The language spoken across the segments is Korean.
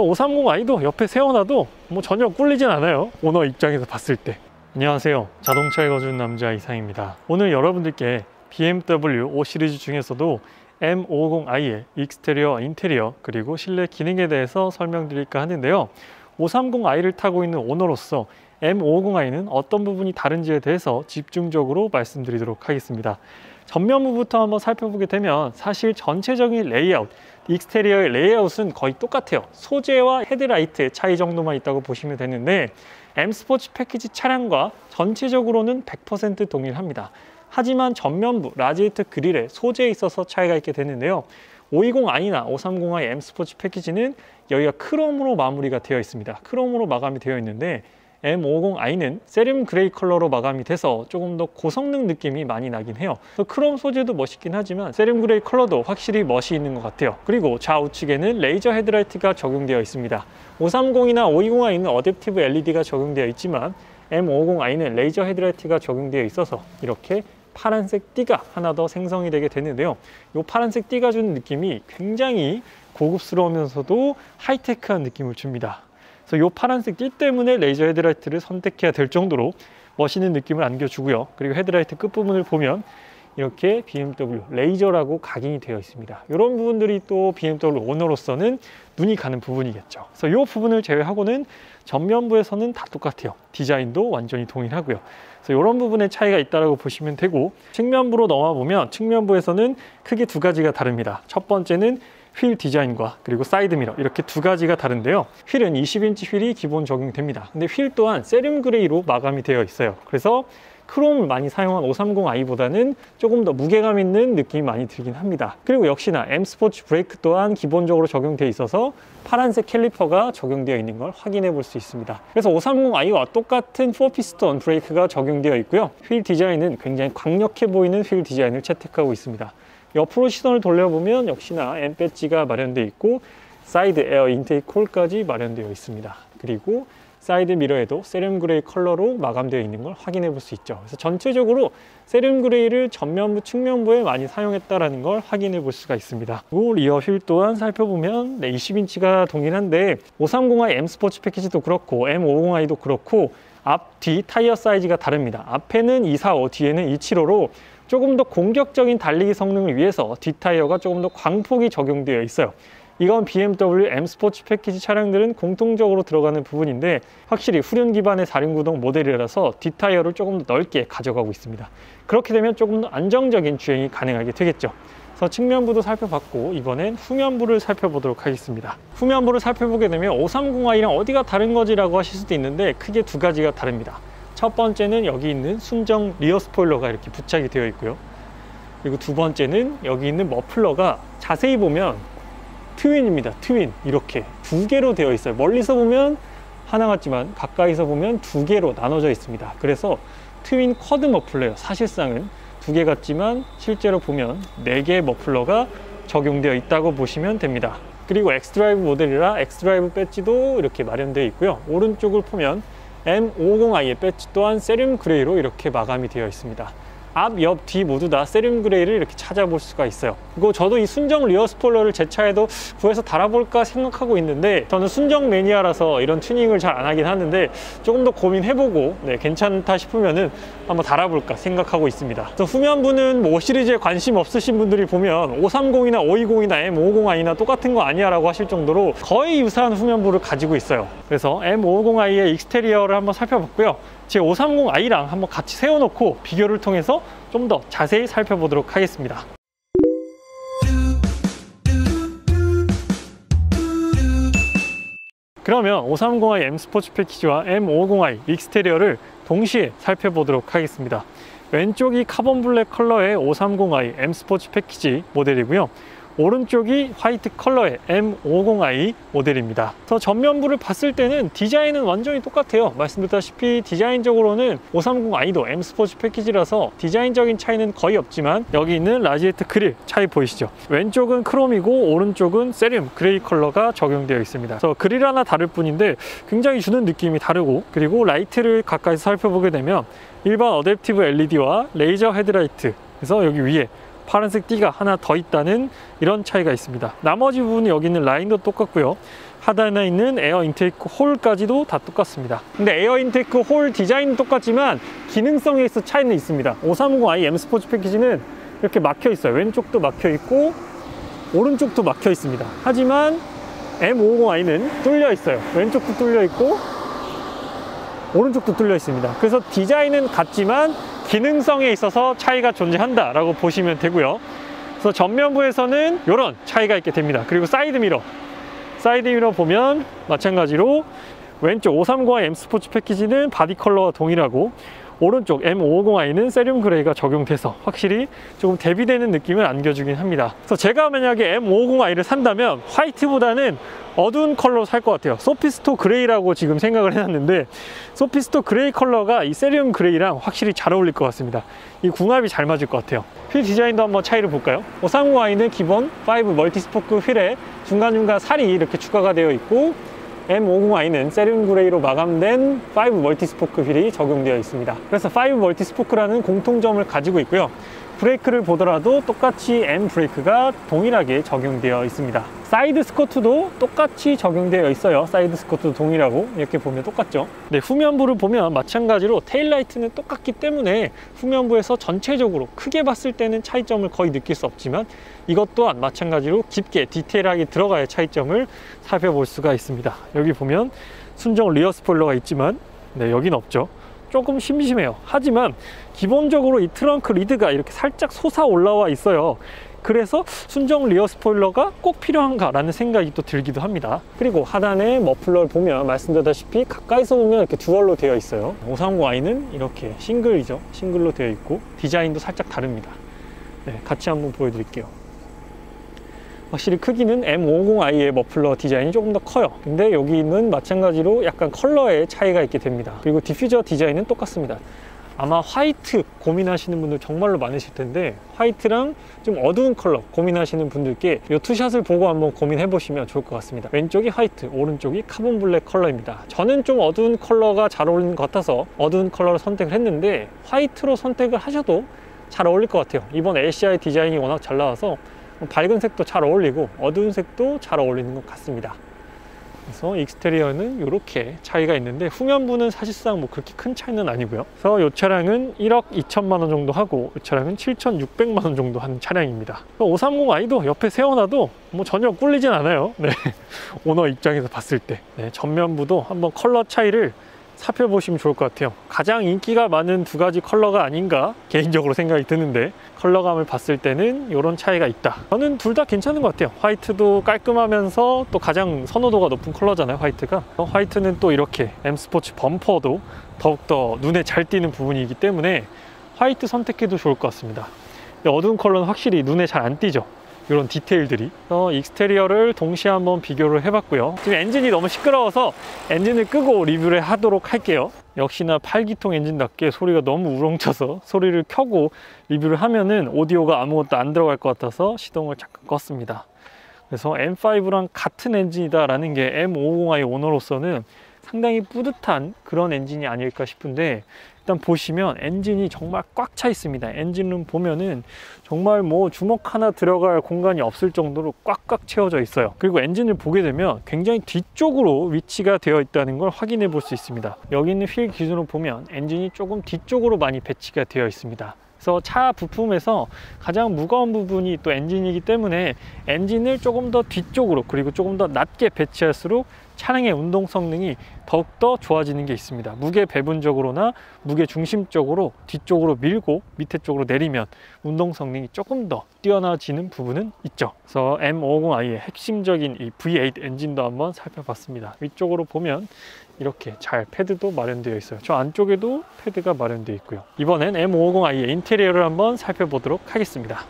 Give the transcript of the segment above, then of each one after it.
530i도 옆에 세워놔도 뭐 전혀 꿀리진 않아요, 오너 입장에서 봤을 때. 안녕하세요, 자동차에 거주는 남자 이상입니다. 오늘 여러분들께 BMW 5 시리즈 중에서도 M550i의 익스테리어, 인테리어 그리고 실내 기능에 대해서 설명드릴까 하는데요, 530i를 타고 있는 오너로서 M550i는 어떤 부분이 다른지에 대해서 집중적으로 말씀드리도록 하겠습니다. 전면부부터 한번 살펴보게 되면 사실 전체적인 레이아웃, 익스테리어의 레이아웃은 거의 똑같아요. 소재와 헤드라이트의 차이 정도만 있다고 보시면 되는데, M 스포츠 패키지 차량과 전체적으로는 100% 동일합니다. 하지만 전면부 라지에이터 그릴의 소재에 있어서 차이가 있게 되는데요, 520i나 530i M 스포츠 패키지는 여기가 크롬으로 마무리가 되어 있습니다. 크롬으로 마감이 되어 있는데 M550i는 세륨 그레이 컬러로 마감이 돼서 조금 더 고성능 느낌이 많이 나긴 해요. 크롬 소재도 멋있긴 하지만 세륨 그레이 컬러도 확실히 멋이 있는 것 같아요. 그리고 좌우측에는 레이저 헤드라이트가 적용되어 있습니다. 530이나 520i는 어댑티브 LED가 적용되어 있지만 M550i는 레이저 헤드라이트가 적용되어 있어서 이렇게 파란색 띠가 하나 더 생성이 되게 되는데요, 이 파란색 띠가 주는 느낌이 굉장히 고급스러우면서도 하이테크한 느낌을 줍니다. 그래서 이 파란색 띠 때문에 레이저 헤드라이트를 선택해야 될 정도로 멋있는 느낌을 안겨주고요. 그리고 헤드라이트 끝부분을 보면 이렇게 BMW 레이저라고 각인이 되어 있습니다. 이런 부분들이 또 BMW 오너로서는 눈이 가는 부분이겠죠. 그래서 이 부분을 제외하고는 전면부에서는 다 똑같아요. 디자인도 완전히 동일하고요. 그래서 이런 부분에 차이가 있다고 보시면 되고, 측면부로 넘어가 보면 측면부에서는 크게 두 가지가 다릅니다. 첫 번째는 휠 디자인과 그리고 사이드 미러, 이렇게 두 가지가 다른데요, 휠은 20인치 휠이 기본 적용됩니다. 근데 휠 또한 세륨 그레이로 마감이 되어 있어요. 그래서 크롬을 많이 사용한 530i보다는 조금 더 무게감 있는 느낌이 많이 들긴 합니다. 그리고 역시나 M 스포츠 브레이크 또한 기본적으로 적용되어 있어서 파란색 캘리퍼가 적용되어 있는 걸 확인해 볼 수 있습니다. 그래서 530i와 똑같은 4피스톤 브레이크가 적용되어 있고요, 휠 디자인은 굉장히 강력해 보이는 휠 디자인을 채택하고 있습니다. 옆으로 시선을 돌려보면 역시나 M 배지가 마련되어 있고 사이드 에어 인테이크 홀까지 마련되어 있습니다. 그리고 사이드 미러에도 세륨 그레이 컬러로 마감되어 있는 걸 확인해 볼 수 있죠. 그래서 전체적으로 세륨 그레이를 전면부, 측면부에 많이 사용했다는 걸 확인해 볼 수가 있습니다. 그리고 리어 휠 또한 살펴보면 20인치가 동일한데 530i M 스포츠 패키지도 그렇고 M550i도 그렇고 앞, 뒤 타이어 사이즈가 다릅니다. 앞에는 245, 뒤에는 275로 조금 더 공격적인 달리기 성능을 위해서 뒷타이어가 조금 더 광폭이 적용되어 있어요. 이건 BMW M 스포츠 패키지 차량들은 공통적으로 들어가는 부분인데, 확실히 후륜 기반의 4륜구동 모델이라서 뒷타이어를 조금 더 넓게 가져가고 있습니다. 그렇게 되면 조금 더 안정적인 주행이 가능하게 되겠죠. 그래서 측면부도 살펴봤고, 이번엔 후면부를 살펴보도록 하겠습니다. 후면부를 살펴보게 되면 530i랑 어디가 다른 거지라고 하실 수도 있는데, 크게 두 가지가 다릅니다. 첫 번째는 여기 있는 순정 리어 스포일러가 이렇게 부착이 되어 있고요, 그리고 두 번째는 여기 있는 머플러가 자세히 보면 트윈입니다. 트윈, 이렇게 두 개로 되어 있어요. 멀리서 보면 하나 같지만 가까이서 보면 두 개로 나눠져 있습니다. 그래서 트윈 쿼드 머플러예요. 사실상은 두 개 같지만 실제로 보면 네 개의 머플러가 적용되어 있다고 보시면 됩니다. 그리고 엑스드라이브 모델이라 엑스드라이브 배지도 이렇게 마련되어 있고요, 오른쪽을 보면 M550i의 배지 또한 세륨 그레이로 이렇게 마감이 되어 있습니다. 앞, 옆, 뒤 모두 다 세륨 그레이를 이렇게 찾아볼 수가 있어요. 그리고 저도 이 순정 리어 스포일러를 제 차에도 구해서 달아볼까 생각하고 있는데, 저는 순정 매니아라서 이런 튜닝을 잘 안 하긴 하는데 조금 더 고민해보고 괜찮다 싶으면은 한번 달아볼까 생각하고 있습니다. 그래서 후면부는 뭐 5 시리즈에 관심 없으신 분들이 보면 530이나 520이나 M550i나 똑같은 거 아니야 라고 하실 정도로 거의 유사한 후면부를 가지고 있어요. 그래서 M550i의 익스테리어를 한번 살펴봤고요, 제 530i랑 한번 같이 세워놓고 비교를 통해서 좀 더 자세히 살펴보도록 하겠습니다. 그러면 530i M 스포츠 패키지와 M550i 익스테리어를 동시에 살펴보도록 하겠습니다. 왼쪽이 카본 블랙 컬러의 530i M 스포츠 패키지 모델이고요, 오른쪽이 화이트 컬러의 M550i 모델입니다. 그래서 전면부를 봤을 때는 디자인은 완전히 똑같아요. 말씀드렸다시피 디자인적으로는 530i도 M 스포츠 패키지라서 디자인적인 차이는 거의 없지만, 여기 있는 라지에이터 그릴 차이 보이시죠? 왼쪽은 크롬이고 오른쪽은 세륨 그레이 컬러가 적용되어 있습니다. 그래서 그릴 하나 다를 뿐인데 굉장히 주는 느낌이 다르고, 그리고 라이트를 가까이서 살펴보게 되면 일반 어댑티브 LED와 레이저 헤드라이트, 그래서 여기 위에 파란색 띠가 하나 더 있다는 이런 차이가 있습니다. 나머지 부분 여기 있는 라인도 똑같고요. 하단에 있는 에어 인테이크 홀까지도 다 똑같습니다. 근데 에어 인테이크 홀 디자인은 똑같지만 기능성에 있어 차이는 있습니다. 5350i M 스포츠 패키지는 이렇게 막혀 있어요. 왼쪽도 막혀 있고 오른쪽도 막혀 있습니다. 하지만 M550i는 뚫려 있어요. 왼쪽도 뚫려 있고 오른쪽도 뚫려 있습니다. 그래서 디자인은 같지만 기능성에 있어서 차이가 존재한다 라고 보시면 되고요. 그래서 전면부에서는 이런 차이가 있게 됩니다. 그리고 사이드 미러 보면 마찬가지로 왼쪽 530i M 스포츠 패키지는 바디 컬러와 동일하고 오른쪽 M550i는 세륨 그레이가 적용돼서 확실히 조금 대비되는 느낌을 안겨주긴 합니다. 그래서 제가 만약에 M550i를 산다면 화이트보다는 어두운 컬러로 살 것 같아요. 소피스토 그레이라고 지금 생각을 해놨는데 소피스토 그레이 컬러가 이 세륨 그레이랑 확실히 잘 어울릴 것 같습니다. 이 궁합이 잘 맞을 것 같아요. 휠 디자인도 한번 차이를 볼까요? 530i는 기본 5 멀티스포크 휠에 중간중간 살이 이렇게 추가가 되어 있고 M550i는 세륨 그레이로 마감된 5 멀티스포크 휠이 적용되어 있습니다. 그래서 5 멀티스포크라는 공통점을 가지고 있고요. 브레이크를 보더라도 똑같이 M 브레이크가 동일하게 적용되어 있습니다. 사이드 스커트도 똑같이 적용되어 있어요. 사이드 스커트도 동일하고 이렇게 보면 똑같죠. 네, 후면부를 보면 마찬가지로 테일라이트는 똑같기 때문에 후면부에서 전체적으로 크게 봤을 때는 차이점을 거의 느낄 수 없지만 이것 또한 마찬가지로 깊게 디테일하게 들어가야 차이점을 살펴볼 수가 있습니다. 여기 보면 순정 리어 스포일러가 있지만 여긴 없죠. 조금 심심해요. 하지만 기본적으로 이 트렁크 리드가 이렇게 살짝 솟아 올라와 있어요. 그래서 순정 리어 스포일러가 꼭 필요한가 라는 생각이 또 들기도 합니다. 그리고 하단에 머플러를 보면 말씀드렸다시피 가까이서 보면 이렇게 듀얼로 되어 있어요. 530i는 이렇게 싱글이죠. 싱글로 되어 있고 디자인도 살짝 다릅니다. 같이 한번 보여드릴게요. 확실히 크기는 M550i의 머플러 디자인이 조금 더 커요. 근데 여기는 마찬가지로 약간 컬러의 차이가 있게 됩니다. 그리고 디퓨저 디자인은 똑같습니다. 아마 화이트 고민하시는 분들 정말로 많으실 텐데 화이트랑 좀 어두운 컬러 고민하시는 분들께 이 투샷을 보고 한번 고민해 보시면 좋을 것 같습니다. 왼쪽이 화이트, 오른쪽이 카본 블랙 컬러입니다. 저는 좀 어두운 컬러가 잘 어울리는 것 같아서 어두운 컬러를 선택을 했는데 화이트로 선택을 하셔도 잘 어울릴 것 같아요. 이번 LCI 디자인이 워낙 잘 나와서 밝은 색도 잘 어울리고 어두운 색도 잘 어울리는 것 같습니다. 그래서 익스테리어는 이렇게 차이가 있는데 후면부는 사실상 뭐 그렇게 큰 차이는 아니고요. 그래서 이 차량은 1억 2천만 원 정도 하고 이 차량은 7,600만 원 정도 하는 차량입니다. 530i도 옆에 세워놔도 뭐 전혀 꿀리진 않아요. 오너 입장에서 봤을 때 전면부도 한번 컬러 차이를 살펴보시면 좋을 것 같아요. 가장 인기가 많은 두 가지 컬러가 아닌가 개인적으로 생각이 드는데 컬러감을 봤을 때는 이런 차이가 있다. 저는 둘 다 괜찮은 것 같아요. 화이트도 깔끔하면서 또 가장 선호도가 높은 컬러잖아요, 화이트가. 화이트는 또 이렇게 M 스포츠 범퍼도 더욱더 눈에 잘 띄는 부분이기 때문에 화이트 선택해도 좋을 것 같습니다. 근데 어두운 컬러는 확실히 눈에 잘 안 띄죠. 이런 디테일들이. 익스테리어를 동시에 한번 비교를 해봤고요. 지금 엔진이 너무 시끄러워서 엔진을 끄고 리뷰를 하도록 할게요. 역시나 8기통 엔진답게 소리가 너무 우렁차서 소리를 켜고 리뷰를 하면은 오디오가 아무것도 안 들어갈 것 같아서 시동을 잠깐 껐습니다. 그래서 M5랑 같은 엔진이다 라는 게 M550i 오너로서는 상당히 뿌듯한 그런 엔진이 아닐까 싶은데 일단 보시면 엔진이 정말 꽉 차 있습니다. 엔진룸 보면은 정말 뭐 주먹 하나 들어갈 공간이 없을 정도로 꽉꽉 채워져 있어요. 그리고 엔진을 보게 되면 굉장히 뒤쪽으로 위치가 되어 있다는 걸 확인해 볼 수 있습니다. 여기 있는 휠 기준으로 보면 엔진이 조금 뒤쪽으로 많이 배치가 되어 있습니다. 그래서 차 부품에서 가장 무거운 부분이 또 엔진이기 때문에 엔진을 조금 더 뒤쪽으로 그리고 조금 더 낮게 배치할수록 차량의 운동 성능이 더욱더 좋아지는 게 있습니다. 무게 배분적으로나 무게 중심적으로 뒤쪽으로 밀고 밑에 쪽으로 내리면 운동 성능이 조금 더 뛰어나지는 부분은 있죠. 그래서 M550i의 핵심적인 이 V8 엔진도 한번 살펴봤습니다. 위쪽으로 보면 이렇게 잘 패드도 마련되어 있어요. 저 안쪽에도 패드가 마련되어 있고요. 이번엔 M550i의 인테리어를 한번 살펴보도록 하겠습니다.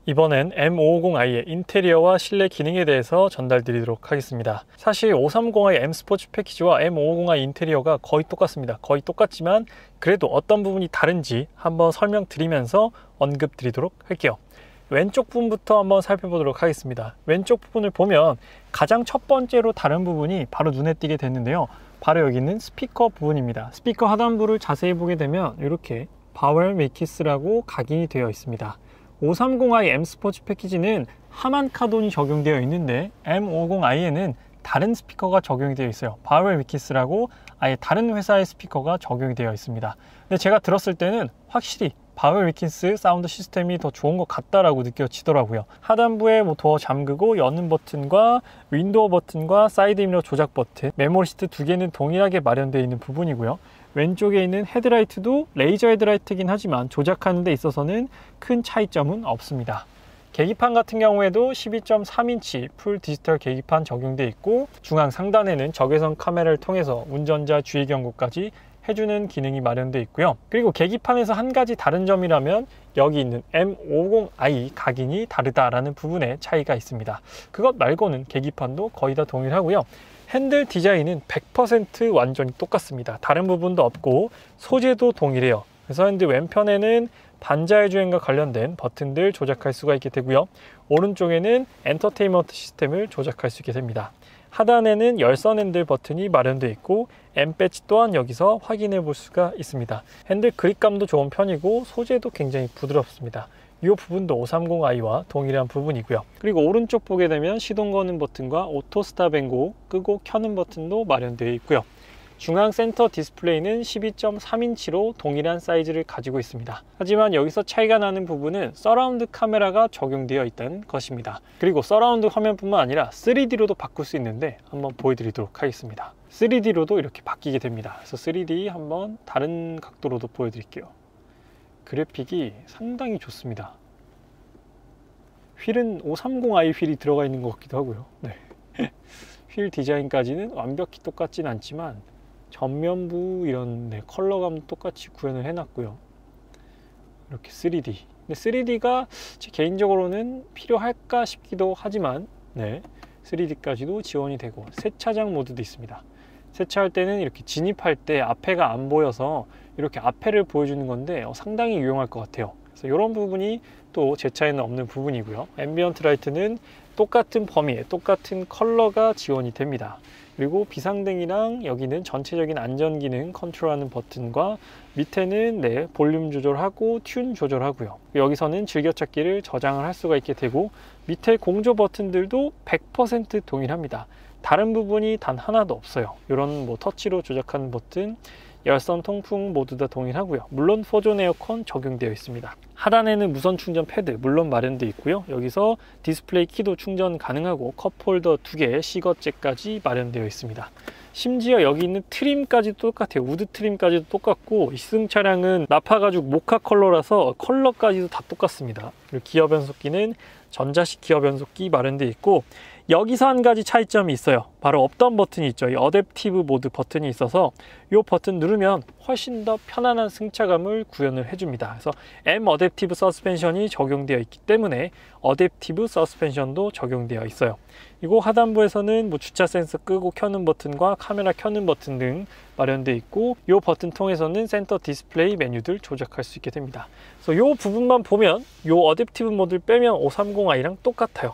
이번엔 M550i의 인테리어와 실내 기능에 대해서 전달드리도록 하겠습니다. 사실 530i M 스포츠 패키지와 M550i 인테리어가 거의 똑같습니다. 거의 똑같지만 그래도 어떤 부분이 다른지 한번 설명드리면서 언급드리도록 할게요. 왼쪽 부분부터 한번 살펴보도록 하겠습니다. 왼쪽 부분을 보면 가장 첫 번째로 다른 부분이 바로 눈에 띄게 됐는데요. 바로 여기 있는 스피커 부분입니다. 스피커 하단부를 자세히 보게 되면 이렇게 바웰 미키스라고 각인이 되어 있습니다. 530i M 스포츠 패키지는 하만 카돈이 적용되어 있는데 M50i에는 다른 스피커가 적용이 되어 있어요. 바웰 미키스라고 아예 다른 회사의 스피커가 적용이 되어 있습니다. 근데 제가 들었을 때는 확실히 바웰 미킨스 사운드 시스템이 더 좋은 것 같다라고 느껴지더라고요. 하단부에 도어 잠그고 여는 버튼과 윈도우 버튼과 사이드 미러 조작 버튼, 메모리 시트 두 개는 동일하게 마련되어 있는 부분이고요. 왼쪽에 있는 헤드라이트도 레이저 헤드라이트긴 하지만 조작하는 데 있어서는 큰 차이점은 없습니다. 계기판 같은 경우에도 12.3인치 풀 디지털 계기판 적용되어 있고 중앙 상단에는 적외선 카메라를 통해서 운전자 주의 경고까지 해주는 기능이 마련되어 있고요. 그리고 계기판에서 한 가지 다른 점이라면 여기 있는 M50i 각인이 다르다라는 부분에 차이가 있습니다. 그것 말고는 계기판도 거의 다 동일하고요. 핸들 디자인은 100% 완전히 똑같습니다. 다른 부분도 없고 소재도 동일해요. 그래서 핸들 왼편에는 반자의 주행과 관련된 버튼들 조작할 수가 있게 되고요. 오른쪽에는 엔터테인먼트 시스템을 조작할 수 있게 됩니다. 하단에는 열선 핸들 버튼이 마련되어 있고 M 배지 또한 여기서 확인해 볼 수가 있습니다. 핸들 그립감도 좋은 편이고 소재도 굉장히 부드럽습니다. 이 부분도 530i와 동일한 부분이고요. 그리고 오른쪽 보게 되면 시동 거는 버튼과 오토 스탑 앤 고 끄고 켜는 버튼도 마련되어 있고요. 중앙 센터 디스플레이는 12.3인치로 동일한 사이즈를 가지고 있습니다. 하지만 여기서 차이가 나는 부분은 서라운드 카메라가 적용되어 있다는 것입니다. 그리고 서라운드 화면뿐만 아니라 3D로도 바꿀 수 있는데 한번 보여드리도록 하겠습니다. 3D로도 이렇게 바뀌게 됩니다. 그래서 3D 한번 다른 각도로도 보여드릴게요. 그래픽이 상당히 좋습니다. 휠은 530i 휠이 들어가 있는 것 같기도 하고요. 네. 휠 디자인까지는 완벽히 똑같진 않지만 전면부 이런 컬러감도 똑같이 구현을 해놨고요. 이렇게 3D. 근데 3D가 제 개인적으로는 필요할까 싶기도 하지만 3D까지도 지원이 되고 세차장 모드도 있습니다. 세차할 때는 이렇게 진입할 때 앞에가 안 보여서 이렇게 앞에를 보여주는 건데 상당히 유용할 것 같아요. 그래서 이런 부분이 또 제 차에는 없는 부분이고요. 앰비언트 라이트는 똑같은 범위에 똑같은 컬러가 지원이 됩니다. 그리고 비상등이랑 여기는 전체적인 안전기능 컨트롤하는 버튼과 밑에는 볼륨 조절하고 튠 조절하고요. 여기서는 즐겨찾기를 저장을 할 수가 있게 되고 밑에 공조 버튼들도 100% 동일합니다. 다른 부분이 단 하나도 없어요. 이런 터치로 조작하는 버튼, 열선 통풍 모두 다 동일하고요. 물론 4존 에어컨 적용되어 있습니다. 하단에는 무선 충전 패드 물론 마련되어 있고요. 여기서 디스플레이 키도 충전 가능하고 컵홀더 2개, 시거잭까지 마련되어 있습니다. 심지어 여기 있는 트림까지도 똑같아요. 우드 트림까지도 똑같고 이 시승 차량은 나파 가죽 모카 컬러라서 컬러까지도 다 똑같습니다. 그리고 기어 변속기는 전자식 기어 변속기 마련되어 있고 여기서 한 가지 차이점이 있어요. 바로 업다운 버튼이 있죠. 이 어댑티브 모드 버튼이 있어서 이 버튼 누르면 훨씬 더 편안한 승차감을 구현을 해줍니다. 그래서 M 어댑티브 서스펜션이 적용되어 있기 때문에 어댑티브 서스펜션도 적용되어 있어요. 그리고 하단부에서는 주차 센서 끄고 켜는 버튼과 카메라 켜는 버튼 등 마련되어 있고 이 버튼 통해서는 센터 디스플레이 메뉴들 조작할 수 있게 됩니다. 그래서 이 부분만 보면 이 어댑티브 모드를 빼면 530i랑 똑같아요.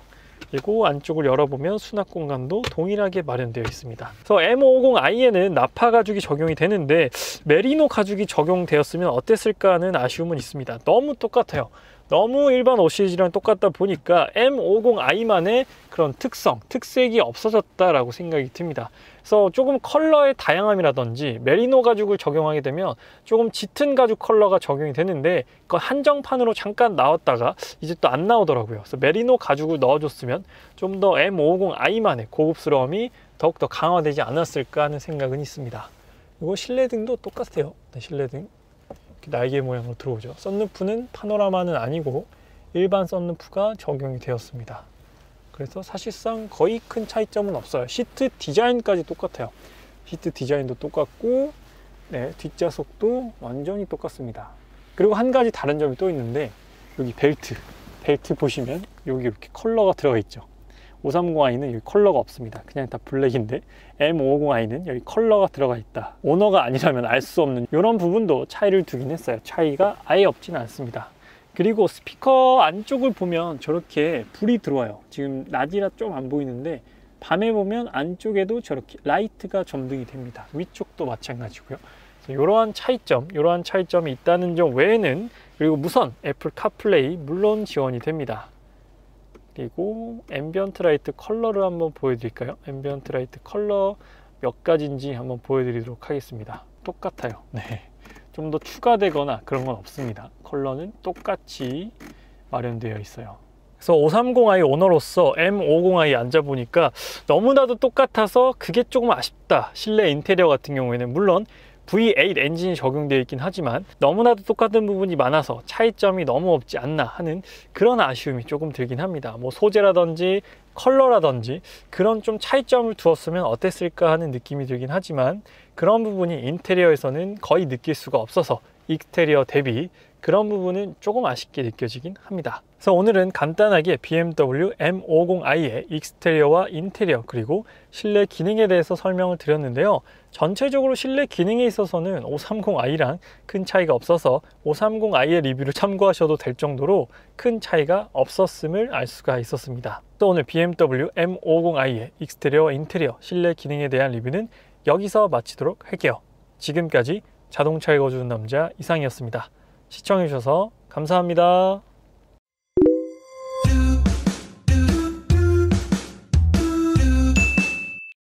그리고 안쪽을 열어보면 수납 공간도 동일하게 마련되어 있습니다. 그래서 M50i에는 나파 가죽이 적용이 되는데 메리노 가죽이 적용되었으면 어땠을까 하는 아쉬움은 있습니다. 너무 똑같아요. 너무 일반 5 시리즈랑 똑같다 보니까 M50i만의 그런 특색이 없어졌다라고 생각이 듭니다. 그래서 조금 컬러의 다양함이라든지 메리노 가죽을 적용하게 되면 조금 짙은 가죽 컬러가 적용이 되는데 그 한정판으로 잠깐 나왔다가 이제 또 안 나오더라고요. 그래서 메리노 가죽을 넣어줬으면 좀 더 M50i만의 고급스러움이 더욱더 강화되지 않았을까 하는 생각은 있습니다. 그리고 실내등도 똑같아요. 실내등 날개 모양으로 들어오죠. 썬루프는 파노라마는 아니고 일반 썬루프가 적용이 되었습니다. 그래서 사실상 거의 큰 차이점은 없어요. 시트 디자인까지 똑같아요. 시트 디자인도 똑같고 뒷좌석도 완전히 똑같습니다. 그리고 한 가지 다른 점이 또 있는데 여기 벨트 보시면 여기 이렇게 컬러가 들어가 있죠. 530i는 여기 컬러가 없습니다. 그냥 다 블랙인데 M550i는 여기 컬러가 들어가 있다. 오너가 아니라면 알 수 없는 이런 부분도 차이를 두긴 했어요. 차이가 아예 없지는 않습니다. 그리고 스피커 안쪽을 보면 저렇게 불이 들어와요. 지금 낮이라 좀 안 보이는데 밤에 보면 안쪽에도 저렇게 라이트가 점등이 됩니다. 위쪽도 마찬가지고요. 이러한 차이점이 있다는 점 외에는, 그리고 무선 애플 카플레이 물론 지원이 됩니다. 그리고 앰비언트 라이트 컬러를 한번 보여드릴까요? 앰비언트 라이트 컬러 몇 가지인지 한번 보여드리도록 하겠습니다. 똑같아요. 네, 좀 더 추가되거나 그런 건 없습니다. 컬러는 똑같이 마련되어 있어요. 그래서 530i 오너로서 M50i 앉아보니까 너무나도 똑같아서 그게 조금 아쉽다. 실내 인테리어 같은 경우에는 물론 V8 엔진이 적용되어 있긴 하지만 너무나도 똑같은 부분이 많아서 차이점이 너무 없지 않나 하는 그런 아쉬움이 조금 들긴 합니다. 뭐 소재라든지 컬러라든지 그런 좀 차이점을 두었으면 어땠을까 하는 느낌이 들긴 하지만 그런 부분이 인테리어에서는 거의 느낄 수가 없어서 익스테리어 대비 그런 부분은 조금 아쉽게 느껴지긴 합니다. 그래서 오늘은 간단하게 BMW M50i의 익스테리어와 인테리어 그리고 실내 기능에 대해서 설명을 드렸는데요. 전체적으로 실내 기능에 있어서는 530i랑 큰 차이가 없어서 530i의 리뷰를 참고하셔도 될 정도로 큰 차이가 없었음을 알 수가 있었습니다. 또 오늘 BMW M50i의 익스테리어와 인테리어 실내 기능에 대한 리뷰는 여기서 마치도록 할게요. 지금까지 자동차에 거주는 남자 이상이었습니다. 시청해주셔서 감사합니다.